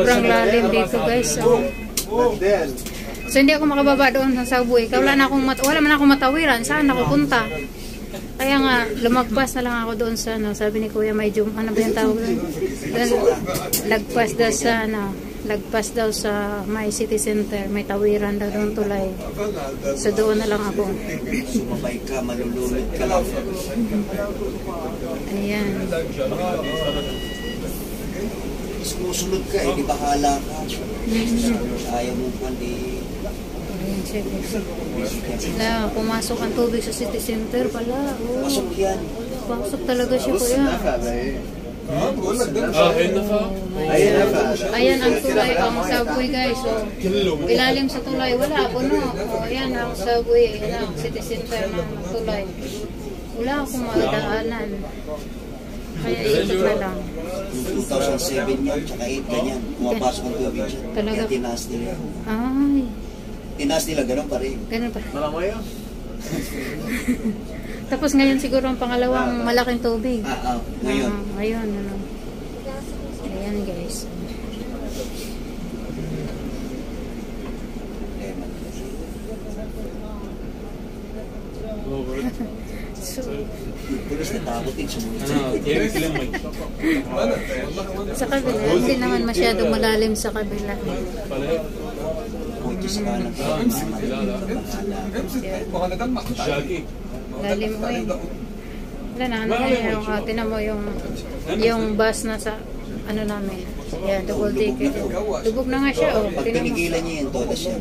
Sobrang lalim dito guys. So hindi ako makababa doon sa subway. Wala man akong matawiran. Saan ako punta? Kaya nga, lumagpas na lang ako doon sa, sabi ni Kuya, may ano ba yung tawag doon? Lagpas daw sa, lagpas daw sa may city center, may tawiran daw doon tulay. So doon na lang ako. Sumabay ka, malulunod ka lang. Ayan. Sumusunod ka, di bahala ka. Ayaw mo pa pumasok ang tubig sa city center pala. Oh. Pasok yan. Pasok talaga siya, Kuya. Ayan ang tulay, ang subway guys. So, ilalim sa tulay, wala puno. Ayan ang subway, ayan ang city center ng tulay. Wala akong madaanan. Kaya ikot na lang. 2007 yan, tsaka 8 ganyan. Pumapasok ang tubig siya. Talaga? Kaya tinaas nila. Ay. Tinaas nila, ganun pa rin. Ganun pa. Malamay yun. Tapos ngayon siguro ang pangalawang malaking tubig. Ngayon. Ngayon, ano. Ayan guys. So, pulis natakot din sumunod. sa kabila, hindi naman masyadong malalim sa kabila. Kung sa kanan pa, Lalim mo eh. Wala na, ano yung tinan mo yung bus na sa ano namin. Yan, double ticket. Lubog na nga siya, oh. Pag pinigilan niya yun, todas siya.